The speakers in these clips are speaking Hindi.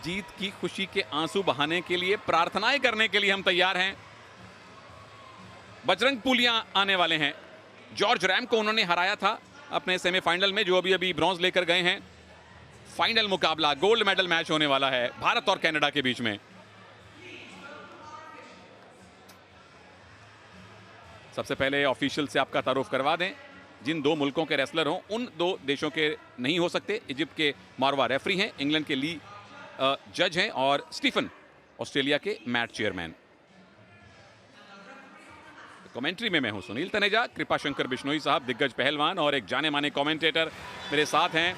जीत की खुशी के आंसू बहाने के लिए, प्रार्थनाएं करने के लिए हम तैयार हैं। बजरंग पुनिया आने वाले हैं। जॉर्ज रैम को उन्होंने हराया था अपने सेमीफाइनल में, जो अभी ब्रॉन्ज लेकर गए हैं। फाइनल मुकाबला गोल्ड मेडल मैच होने वाला है भारत और कनाडा के बीच में। सबसे पहले ऑफिशियल से आपका तारुफ करवा दें। जिन दो मुल्कों के रेसलर हों उन दो देशों के नहीं हो सकते। इजिप्ट के मारवा रेफरी हैं, इंग्लैंड के ली जज हैं और स्टीफन ऑस्ट्रेलिया के मैट चेयरमैन। कमेंट्री में मैं हूं सुनील तनेजा, कृपा शंकर बिश्नोई साहब दिग्गज पहलवान और एक जाने माने कमेंटेटर मेरे साथ हैं।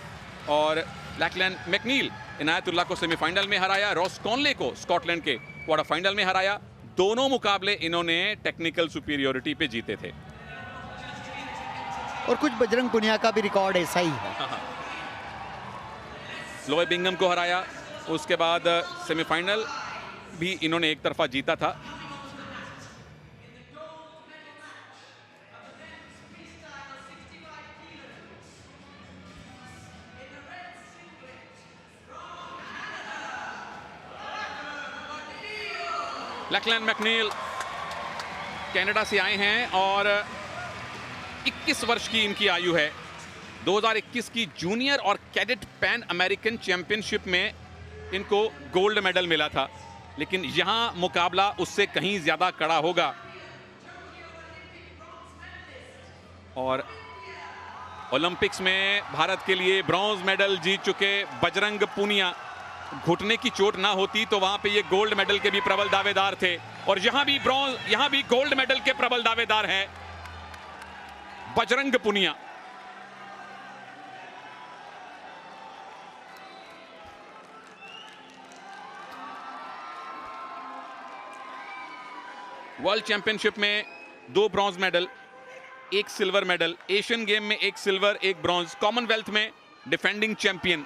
और लैकलैंड मैकनील इनायतुल्लाह को सेमीफाइनल में हराया, रॉस कॉनले को स्कॉटलैंड के क्वार्टर फाइनल में हराया। दोनों मुकाबले इन्होंने टेक्निकल सुपीरियोरिटी पे जीते थे। और कुछ बजरंग पुनिया का भी रिकॉर्ड ऐसा ही है। लोए बिंगम को हराया, उसके बाद सेमीफाइनल भी इन्होंने एक तरफा जीता था। लैकलैंड मैकनील कनाडा से आए हैं और 21 वर्ष की इनकी आयु है। 2021 की जूनियर और कैडेट पैन अमेरिकन चैंपियनशिप में इनको गोल्ड मेडल मिला था, लेकिन यहां मुकाबला उससे कहीं ज्यादा कड़ा होगा। और ओलंपिक्स में भारत के लिए ब्रॉन्ज मेडल जीत चुके बजरंग पुनिया, घुटने की चोट ना होती तो वहां पे ये गोल्ड मेडल के भी प्रबल दावेदार थे। और यहां भी ब्रॉन्ज, यहां भी गोल्ड मेडल के प्रबल दावेदार हैं बजरंग पुनिया। वर्ल्ड चैंपियनशिप में 2 bronze medal, 1 silver medal, Asian game में 1 सिल्वर 1 ब्रॉन्ज, कॉमनवेल्थ में डिफेंडिंग चैंपियन।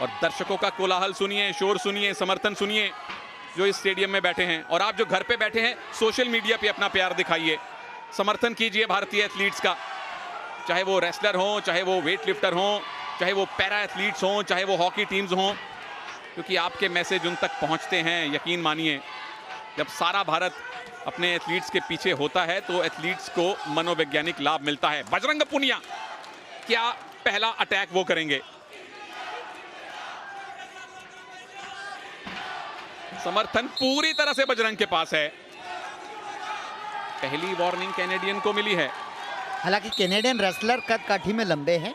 और दर्शकों का कोलाहल सुनिए, शोर सुनिए, समर्थन सुनिए जो इस स्टेडियम में बैठे हैं। और आप जो घर पे बैठे हैं, सोशल मीडिया पे अपना प्यार दिखाइए, समर्थन कीजिए भारतीय एथलीट्स का, चाहे वो रेसलर हों, चाहे वो वेट लिफ्टर हों, चाहे वो पैरा एथलीट्स हों, चाहे वो हॉकी टीम्स हों, क्योंकि आपके मैसेज उन तक पहुंचते हैं। यकीन मानिए, जब सारा भारत अपने एथलीट्स के पीछे होता है तो एथलीट्स को मनोवैज्ञानिक लाभ मिलता है। बजरंग पुनिया, क्या पहला अटैक वो करेंगे? समर्थन पूरी तरह से बजरंग के पास है। पहली वार्निंग कैनेडियन को मिली है। हालांकि कैनेडियन रेसलर कद काठी में लंबे हैं,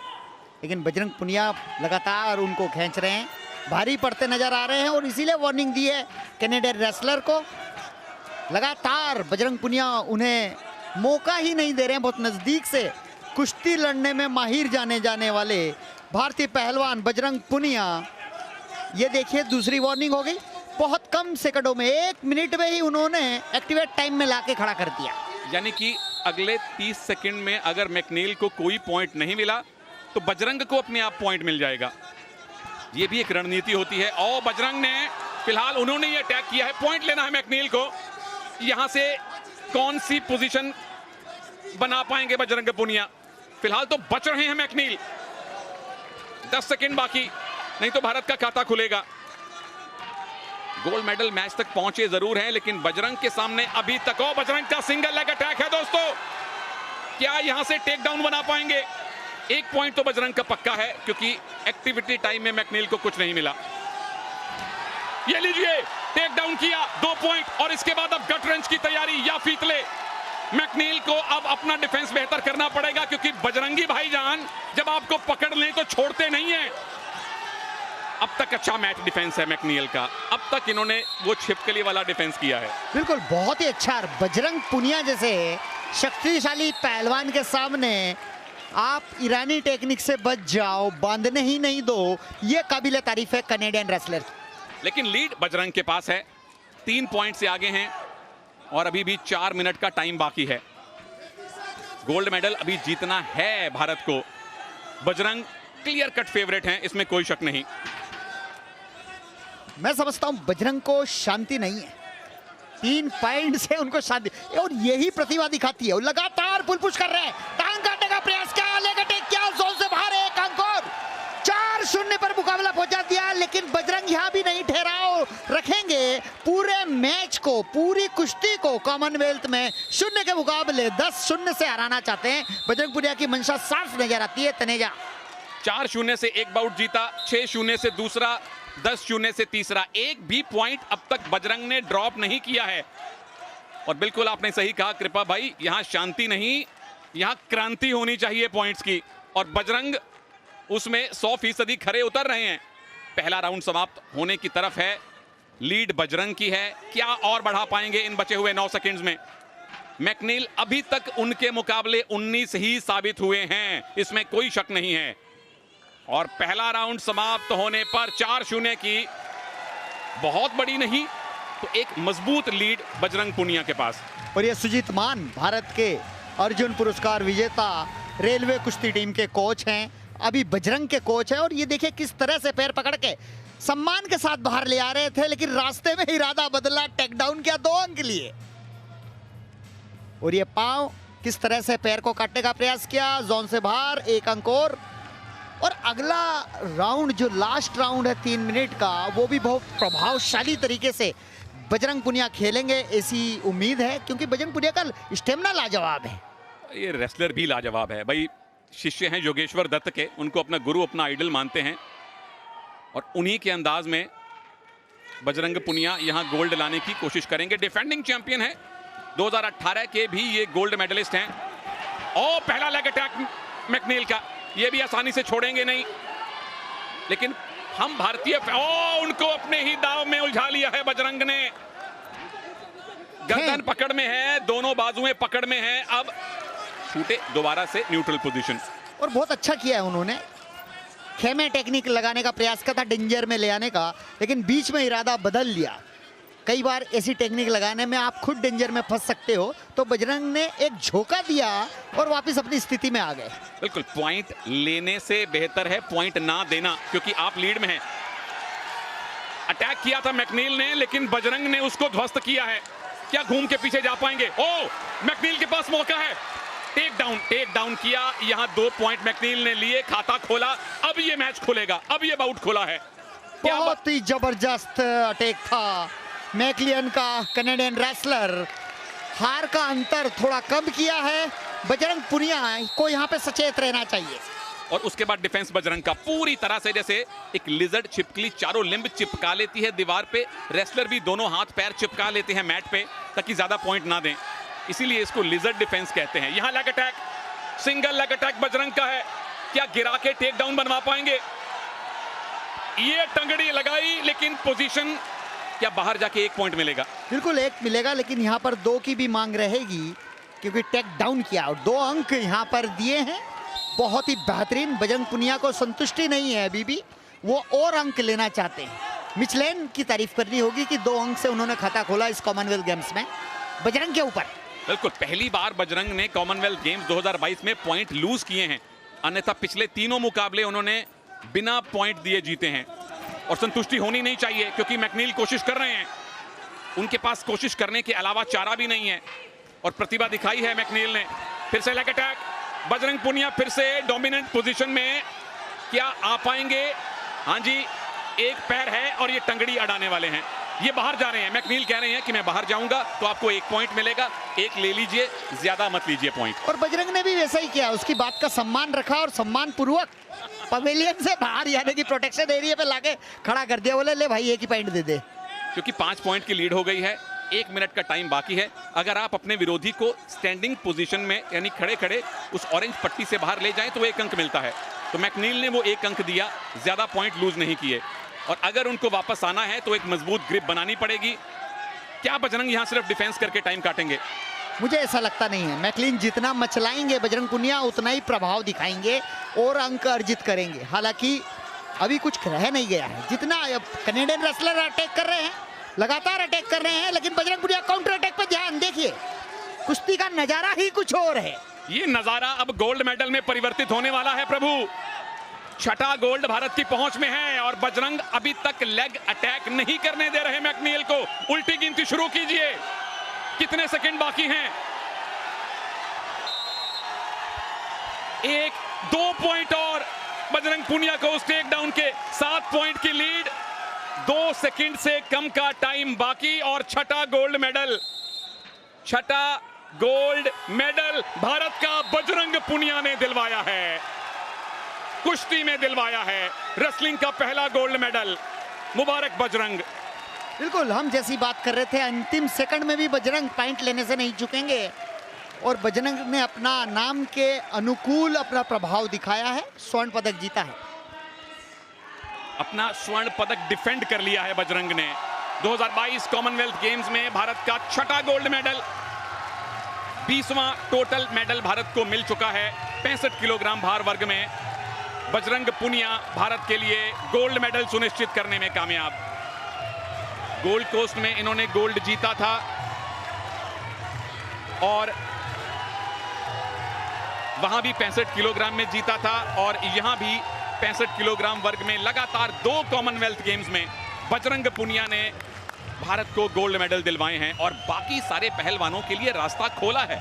लेकिन बजरंग पुनिया लगातार उनको खींच रहे हैं, भारी पड़ते नजर आ रहे हैं और इसीलिए वार्निंग दी है कैनेडियन रेसलर को। लगातार बजरंग पुनिया उन्हें मौका ही नहीं दे रहे हैं। बहुत नजदीक से कुश्ती लड़ने में माहिर जाने वाले भारतीय पहलवान बजरंग पुनिया। ये देखिए, दूसरी वार्निंग हो गई। बहुत कम सेकंडों में, 1 मिनट में ही उन्होंने एक्टिवेट टाइम में लाके खड़ा कर दिया। यानी कि अगले 30 सेकंड में अगर मैकनील को कोई पॉइंट नहीं मिला तो बजरंग को अपने आप पॉइंट मिल जाएगा। ये भी एक रणनीति होती है। और बजरंग ने फिलहाल उन्होंने ये अटैक किया है, पॉइंट लेना है मैकनील को। यहां से कौन सी पोजीशन बना पाएंगे बजरंग पुनिया? फिलहाल तो बच रहे हैं मैकनील। 10 सेकंड बाकी, नहीं तो भारत का खाता खुलेगा। गोल्ड मेडल मैच तक पहुंचे जरूर हैं, लेकिन बजरंग के सामने अभी तक, और बजरंग का सिंगल लेग अटैक है दोस्तों। क्या यहां से टेक डाउन बना पाएंगे? 1 पॉइंट तो बजरंग का पक्का है, क्योंकि एक्टिविटी टाइम में मैकनील को कुछ नहीं मिला। ये लीजिए, टेक डाउन किया, 2 पॉइंट। और इसके बाद अब गट रेंज की तैयारी या फीतले। मैकनील को अब अपना डिफेंस बेहतर करना पड़ेगा, क्योंकि बजरंगी भाईजान जब आपको पकड़ लें तो छोड़ते नहीं है। अब तक अच्छा मैच डिफेंस है मैकनील का। अब तक इन्होंने वो छिपकली वाला डिफेंस किया है। बिल्कुल, बहुत ही अच्छा। बजरंग पुनिया जैसे शक्तिशाली पहलवान के सामने आप ईरानी टेक्निक से बच जाओ, बांधने ही नहीं दो, ये काबिले तारीफ है कनेडियन रेसलर। लेकिन लीड बजरंग के पास है, 3 पॉइंट से आगे हैं और अभी भी 4 मिनट का टाइम बाकी है। गोल्ड मेडल अभी जीतना है भारत को। बजरंग क्लियर कट फेवरेट हैं, इसमें कोई शक नहीं। मैं समझता हूं बजरंग को शांति नहीं है, 3 पॉइंट से उनको शांति, और यही प्रतिभा दिखाती है। लगातार पुल पुश कर रहे हैं, टांग काटेगा प्रयास किया, लेग अटैक किया, जोन से बाहर, एक अंक और 4-0 पर मुकाबला पहुंचा दिया। लेकिन बजरंग यहां भी नहीं ठहराव रखेंगे, पूरे मैच को, पूरी कुश्ती को कॉमनवेल्थ में 0 के मुकाबले 10-0 से हराना चाहते हैं। बजरंग पुनिया की मंशा साफ नजर आती है। तनेजा 4-0 से एक बाउट जीता, 6-0 से दूसरा, 10-0 से तीसरा। एक भी पॉइंट अब तक बजरंग ने ड्रॉप नहीं किया है। और बिल्कुल आपने सही कहा कृपा भाई, यहां शांति नहीं, यहां क्रांति होनी चाहिए पॉइंट्स की। और बजरंग उसमें 100% खरे उतर रहे हैं। पहला राउंड समाप्त होने की तरफ है, लीड बजरंग की है। क्या और बढ़ा पाएंगे इन बचे हुए 9 सेकंड्स में? मैकनील अभी तक उनके मुकाबले 19 ही साबित हुए हैं, इसमें कोई शक नहीं है। और पहला राउंड समाप्त होने पर 4-0 की बहुत बड़ी नहीं तो एक मजबूत लीड बजरंग पुनिया के पास। और ये सुजीत मान, भारत के अर्जुन पुरस्कार विजेता रेलवे कुश्ती टीम के कोच हैं, अभी बजरंग के कोच हैं। और ये देखिए किस तरह से पैर पकड़ के सम्मान के साथ बाहर ले आ रहे थे, लेकिन रास्ते में इरादा बदला, टेक डाउन किया, 2 अंक लिए। और ये पांव किस तरह से पैर को काटने का प्रयास किया, जोन से बाहर, 1 अंक और अगला राउंड जो लास्ट राउंड है 3 मिनट का, वो भी बहुत प्रभावशाली तरीके से बजरंग पुनिया खेलेंगे, ऐसी उम्मीद है। क्योंकि बजरंग पुनिया का स्टेमिना लाजवाब है। ये रेसलर भी लाजवाब है भाई। शिष्य हैं योगेश्वर दत्त के, उनको अपना गुरु, अपना आइडल मानते हैं। और उन्हीं के अंदाज में बजरंग पुनिया यहां गोल्ड लाने की कोशिश करेंगे। डिफेंडिंग चैंपियन है, 2018 के भी ये गोल्ड मेडलिस्ट हैं। और पहला लेग अटैक मैकनील का, ये भी आसानी से छोड़ेंगे नहीं। लेकिन हम भारतीय उनको अपने ही दाव में उलझा लिया है बजरंग ने। गर्दन पकड़ में है, दोनों बाजुएं पकड़ में है। अब छूटे दोबारा से न्यूट्रल पोजीशन। और बहुत अच्छा किया है उन्होंने, खेमे टेक्निक लगाने का प्रयास किया था, डेंजर में ले आने का, लेकिन बीच में इरादा बदल लिया। कई बार ऐसी टेक्निक लगाने में आप खुद डेंजर में फंस सकते हो, तो बजरंग ने एक झोंका दिया और वापस अपनी स्थिति में आ गए। बिल्कुल, पॉइंट लेने से बेहतर है पॉइंट ना देना, क्योंकि आप लीड में हैं। अटैक किया था मैकनील ने, लेकिन बजरंग ने उसको ध्वस्त किया है। क्या घूम के पीछे जा पाएंगे? मैकनील के पास मौका है। टेक डाउन किया, यहां 2 पॉइंट मैकनील ने लिए, खाता खोला। अब ये मैच खुलेगा, अब ये बाउट खुला है। बहुत ही जबरदस्त अटैक था मैकलियन का। कनाडियन रेसलर हार का अंतर थोड़ा कम किया है। बजरंग पुनिया को यहां पे सचेत रहना चाहिए। और उसके बाद डिफेंस बजरंग का पूरी तरह से, जैसे एक लिजर्ड छिपकली चारों लिंब चिपका लेती है दीवार पे, रेसलर भी दोनों हाथ पैर चिपका लेते हैं मैट पे ताकि ज्यादा पॉइंट ना दें। इसीलिए इसको लिजर्ड डिफेंस कहते हैं। यहां leg attack, single leg attack Bajrang का है। क्या गिरा के टेक डाउन बनवा पाएंगे? ये टंगड़ी लगाई, लेकिन पोजीशन, क्या बाहर जाके 1 पॉइंट मिलेगा? बिल्कुल 1 मिलेगा, लेकिन यहाँ पर 2 की भी मांग रहेगी, क्योंकि टेक डाउन किया और 2 अंक यहाँ पर दिए हैं। बहुत ही बेहतरीन। बजरंग पुनिया को संतुष्टि नहीं है अभी भी, वो और अंक लेना चाहते हैं। मिचलेन की तारीफ करनी होगी कि 2 अंक से उन्होंने खाता खोला इस कॉमनवेल्थ गेम्स में बजरंग के ऊपर। बिल्कुल, पहली बार बजरंग ने कॉमनवेल्थ गेम्स 2022 में पॉइंट लूज किए हैं, अन्यथा पिछले तीनों मुकाबले उन्होंने बिना पॉइंट दिए जीते हैं। और संतुष्टि होनी नहीं चाहिए, क्योंकि मैकनील कोशिश कर रहे हैं, उनके पास कोशिश करने के अलावा चारा भी नहीं है। और प्रतिभा दिखाई है मैकनील ने। फिर से लेग अटैक, बजरंग पुनिया फिर से डोमिनेंट पोजीशन में, क्या आ पाएंगे? हाँ जी, एक पैर है और ये टंगड़ी अड़ाने वाले हैं। ये बाहर जा रहे हैं। मैकनील कह रहे हैं कि मैं बाहर जाऊंगा तो आपको 1 पॉइंट मिलेगा, 1 ले लीजिए, ज्यादा मत लीजिए पॉइंट। और बजरंग ने भी वैसा ही किया, उसकी बात का सम्मान रखा और सम्मान पूर्वक पवेलियन से बाहर, यानी कि प्रोटेक्शन एरिया पे लाके खड़ा कर दिया। बोले ले भाई 1 ही पॉइंट दे दे। क्योंकि 5 पॉइंट की लीड हो गई है, 1 मिनट का टाइम बाकी है। अगर आप अपने विरोधी को स्टैंडिंग पोजीशन में, यानी खड़े खड़े उस ऑरेंज पट्टी से बाहर ले जाएं, तो 1 अंक मिलता है। तो मैकनील ने वो 1 अंक दिया, ज्यादा पॉइंट लूज नहीं किए। और अगर उनको वापस आना है तो एक मजबूत ग्रिप बनानी पड़ेगी। क्या बजरंग यहां सिर्फ डिफेंस करके टाइम काटेंगे? मुझे ऐसा लगता नहीं है। मैकलिन जितना मचलाएंगे बजरंग पुनिया, उतना ही प्रभाव दिखाएंगे और अंक अर्जित करेंगे। हालांकि अभी कुछ रह नहीं गया है। जितना कनाडियन रेसलर अटैक कर रहे हैं, लगातार अटैक कर रहे हैं, लेकिन बजरंग पुनिया काउंटर अटैक पे ध्यान देखिए। कुश्ती का नजारा ही कुछ और है। ये नजारा अब गोल्ड मेडल में परिवर्तित होने वाला है प्रभु। 6ठा गोल्ड भारत की पहुंच में है और बजरंग अभी तक लेग अटैक नहीं करने दे रहे मैकनील को। उल्टी गिनती शुरू कीजिए, कितने सेकंड बाकी हैं? 2 पॉइंट और बजरंग पूनिया को उस टेक डाउन के 7 पॉइंट की लीड। 2 सेकंड से कम का टाइम बाकी और छठा गोल्ड मेडल भारत का बजरंग पूनिया ने दिलवाया है, कुश्ती में दिलवाया है, रेसलिंग का पहला गोल्ड मेडल। मुबारक बजरंग। बिल्कुल, हम जैसी बात कर रहे थे, अंतिम सेकंड में भी बजरंग पॉइंट लेने से नहीं चुकेंगे और बजरंग ने अपना नाम के अनुकूल अपना प्रभाव दिखाया है, स्वर्ण पदक जीता है। अपना स्वर्ण पदक डिफेंड कर लिया है बजरंग ने। 2022 कॉमनवेल्थ गेम्स में भारत का छठा गोल्ड मेडल, 20वां टोटल मेडल भारत को मिल चुका है 65 किलोग्राम भार वर्ग में। बजरंग पूनिया भारत के लिए गोल्ड मेडल सुनिश्चित करने में कामयाब। गोल्ड कोस्ट में इन्होंने गोल्ड जीता था और वहां भी 65 किलोग्राम में जीता था और यहां भी 65 किलोग्राम वर्ग में लगातार 2 कॉमनवेल्थ गेम्स में बजरंग पूनिया ने भारत को गोल्ड मेडल दिलवाए हैं और बाकी सारे पहलवानों के लिए रास्ता खोला है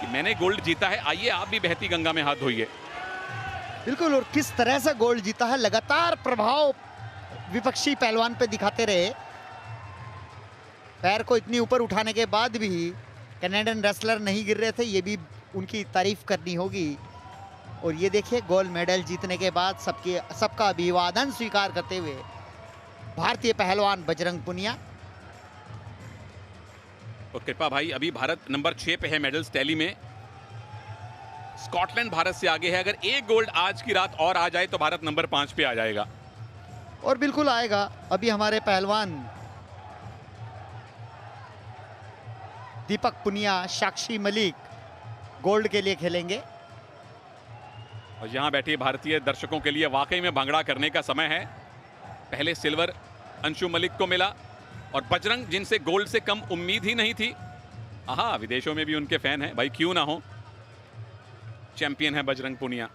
कि मैंने गोल्ड जीता है, आइए आप भी बहती गंगा में हाथ धोइए। बिल्कुल, और किस तरह से गोल्ड जीता है, लगातार प्रभाव विपक्षी पहलवान पे दिखाते रहे। पैर को इतनी ऊपर उठाने के बाद भी कनाडियन रेसलर नहीं गिर रहे थे, ये भी उनकी तारीफ करनी होगी। और ये देखिए, गोल्ड मेडल जीतने के बाद सबका अभिवादन स्वीकार करते हुए भारतीय पहलवान बजरंग पूनिया। और कृपा भाई, अभी भारत नंबर 6 पे है मेडल्स टैली में। स्कॉटलैंड भारत से आगे है, अगर एक गोल्ड आज की रात और आ जाए तो भारत नंबर 5 पे आ जाएगा। और बिल्कुल आएगा। अभी हमारे पहलवान दीपक पुनिया, साक्षी मलिक गोल्ड के लिए खेलेंगे। और यहां बैठे भारतीय दर्शकों के लिए वाकई में भांगड़ा करने का समय है। पहले सिल्वर अंशु मलिक को मिला और बजरंग, जिनसे गोल्ड से कम उम्मीद ही नहीं थी। विदेशों में भी उनके फैन हैं भाई, क्यों ना हो। चैंपियन है बजरंग पूनिया।